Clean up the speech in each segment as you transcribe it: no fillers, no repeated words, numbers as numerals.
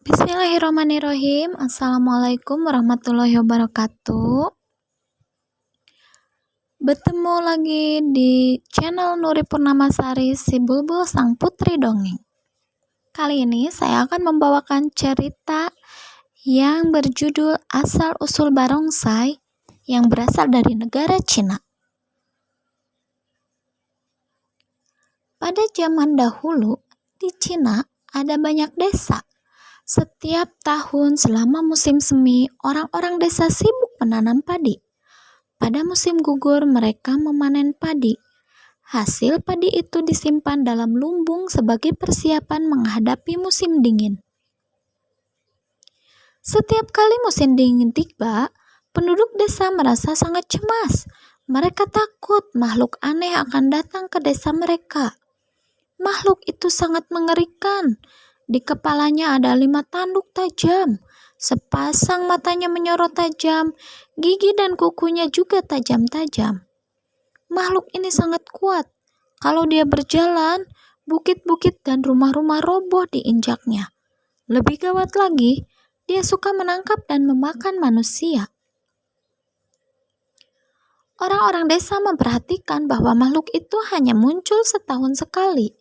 Bismillahirrahmanirrahim. Assalamualaikum warahmatullahi wabarakatuh. Bertemu lagi di channel Nuri Purnamasari, si Bulbul Sang Putri Dongeng. Kali ini saya akan membawakan cerita yang berjudul Asal-usul Barongsai yang berasal dari negara Cina. Pada zaman dahulu, di Cina ada banyak desa. Setiap tahun selama musim semi, orang-orang desa sibuk menanam padi. Pada musim gugur, mereka memanen padi. Hasil padi itu disimpan dalam lumbung sebagai persiapan menghadapi musim dingin. Setiap kali musim dingin tiba, penduduk desa merasa sangat cemas. Mereka takut makhluk aneh akan datang ke desa mereka. Makhluk itu sangat mengerikan. Di kepalanya ada 5 tanduk tajam. Sepasang matanya menyorot tajam, gigi dan kukunya juga tajam-tajam. Makhluk ini sangat kuat. Kalau dia berjalan, bukit-bukit dan rumah-rumah roboh diinjaknya. Lebih gawat lagi, dia suka menangkap dan memakan manusia. Orang-orang desa memperhatikan bahwa makhluk itu hanya muncul setahun sekali.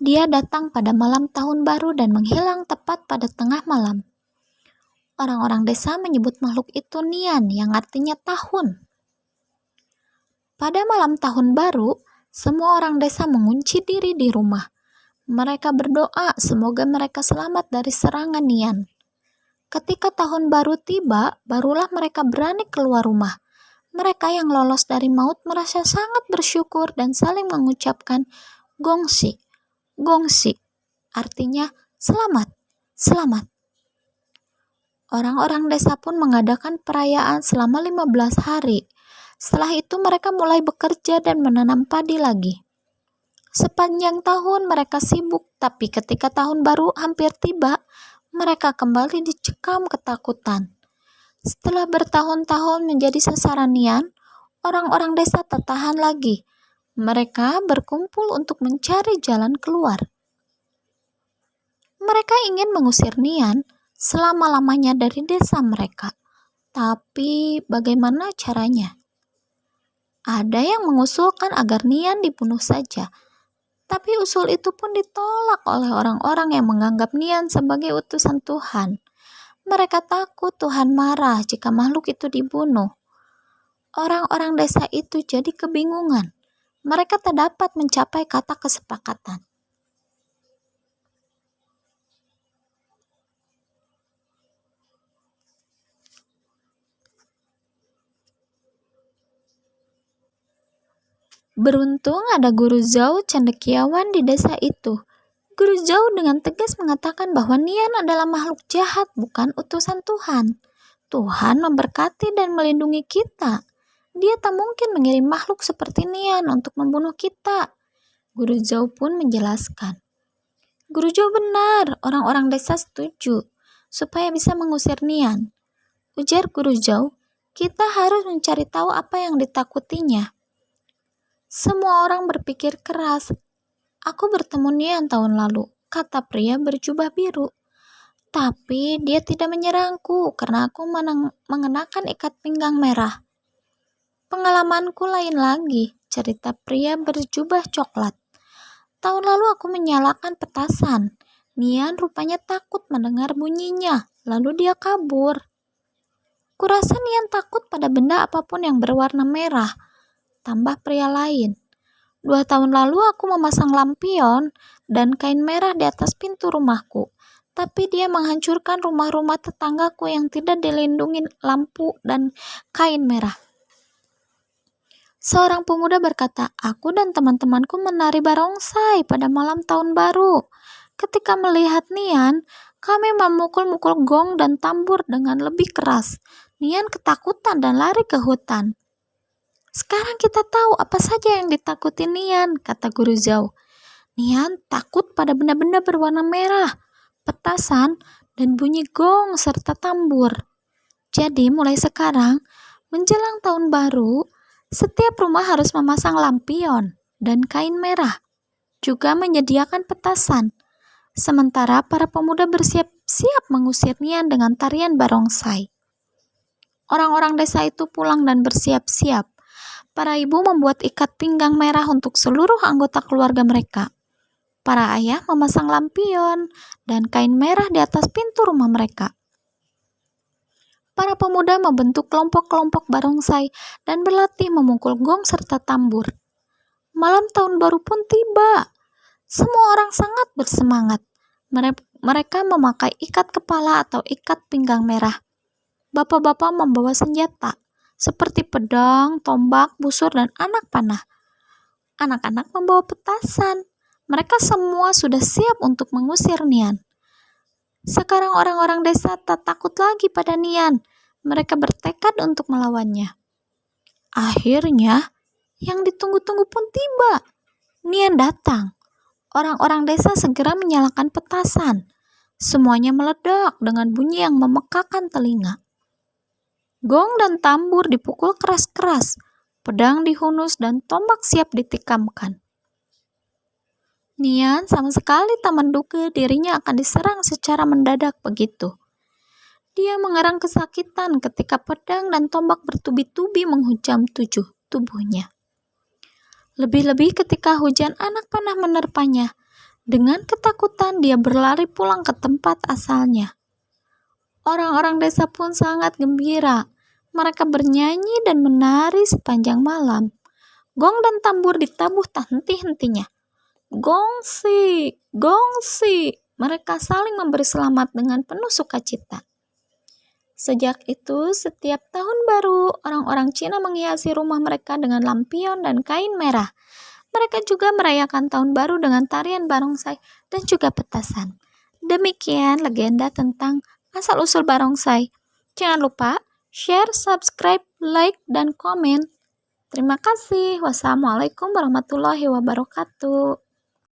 Dia datang pada malam tahun baru dan menghilang tepat pada tengah malam. Orang-orang desa menyebut makhluk itu Nian, yang artinya tahun. Pada malam tahun baru, semua orang desa mengunci diri di rumah. Mereka berdoa semoga mereka selamat dari serangan Nian. Ketika tahun baru tiba, barulah mereka berani keluar rumah. Mereka yang lolos dari maut merasa sangat bersyukur dan saling mengucapkan gongsi. Gongsi artinya selamat, selamat. Orang-orang desa pun mengadakan perayaan selama 15 hari. Setelah itu mereka mulai bekerja dan menanam padi lagi. Sepanjang tahun mereka sibuk, tapi ketika tahun baru hampir tiba, mereka kembali dicekam ketakutan. Setelah bertahun-tahun menjadi sasaran Nian, orang-orang desa tertahan lagi. Mereka berkumpul untuk mencari jalan keluar. Mereka ingin mengusir Nian selama-lamanya dari desa mereka. Tapi bagaimana caranya? Ada yang mengusulkan agar Nian dibunuh saja. Tapi usul itu pun ditolak oleh orang-orang yang menganggap Nian sebagai utusan Tuhan. Mereka takut Tuhan marah jika makhluk itu dibunuh. Orang-orang desa itu jadi kebingungan. Mereka tak dapat mencapai kata kesepakatan. Beruntung ada Guru Zhao cendekiawan di desa itu. Guru Zhao dengan tegas mengatakan bahwa Nian adalah makhluk jahat, bukan utusan Tuhan. Tuhan memberkati dan melindungi kita. Dia tak mungkin mengirim makhluk seperti Nian untuk membunuh kita. Guru Zhao pun menjelaskan. Guru Zhao benar, orang-orang desa setuju supaya bisa mengusir Nian. Ujar Guru Zhao, kita harus mencari tahu apa yang ditakutinya. Semua orang berpikir keras. Aku bertemu Nian tahun lalu, kata pria berjubah biru. Tapi dia tidak menyerangku karena aku mengenakan ikat pinggang merah. Pengalamanku lain lagi, cerita pria berjubah coklat. Tahun lalu aku menyalakan petasan. Nian rupanya takut mendengar bunyinya, lalu dia kabur. Kurasa Nian takut pada benda apapun yang berwarna merah, tambah pria lain. 2 tahun lalu aku memasang lampion dan kain merah di atas pintu rumahku. Tapi dia menghancurkan rumah-rumah tetanggaku yang tidak dilindungi lampu dan kain merah. Seorang pemuda berkata, aku dan teman-temanku menari barongsai pada malam tahun baru. Ketika melihat Nian, kami memukul-mukul gong dan tambur dengan lebih keras. Nian ketakutan dan lari ke hutan. Sekarang kita tahu apa saja yang ditakuti Nian, kata Guru Zhao. Nian takut pada benda-benda berwarna merah, petasan, dan bunyi gong serta tambur. Jadi mulai sekarang, menjelang tahun baru, setiap rumah harus memasang lampion dan kain merah, juga menyediakan petasan. Sementara para pemuda bersiap-siap mengusir Nian dengan tarian barongsai. Orang-orang desa itu pulang dan bersiap-siap. Para ibu membuat ikat pinggang merah untuk seluruh anggota keluarga mereka. Para ayah memasang lampion dan kain merah di atas pintu rumah mereka. Para pemuda membentuk kelompok-kelompok barongsai dan berlatih memukul gong serta tambur. Malam tahun baru pun tiba. Semua orang sangat bersemangat. Mereka memakai ikat kepala atau ikat pinggang merah. Bapak-bapak membawa senjata seperti pedang, tombak, busur, dan anak panah. Anak-anak membawa petasan. Mereka semua sudah siap untuk mengusir Nian. Sekarang orang-orang desa tak takut lagi pada Nian. Mereka bertekad untuk melawannya. Akhirnya, yang ditunggu-tunggu pun tiba. Nian datang. Orang-orang desa segera menyalakan petasan. Semuanya meledak dengan bunyi yang memekakan telinga. Gong dan tambur dipukul keras-keras. Pedang dihunus dan tombak siap ditikamkan. Nian sama sekali tak menduga dirinya akan diserang secara mendadak begitu. Dia mengerang kesakitan ketika pedang dan tombak bertubi-tubi menghujam tubuhnya. Lebih-lebih ketika hujan anak panah menerpanya. Dengan ketakutan dia berlari pulang ke tempat asalnya. Orang-orang desa pun sangat gembira. Mereka bernyanyi dan menari sepanjang malam. Gong dan tambur ditabuh tak henti-hentinya. Gongsi, gongsi. Mereka saling memberi selamat dengan penuh sukacita. Sejak itu, setiap tahun baru, orang-orang Cina menghiasi rumah mereka dengan lampion dan kain merah. Mereka juga merayakan tahun baru dengan tarian barongsai dan juga petasan. Demikian legenda tentang asal-usul barongsai. Jangan lupa share, subscribe, like, dan komen. Terima kasih. Wassalamualaikum warahmatullahi wabarakatuh.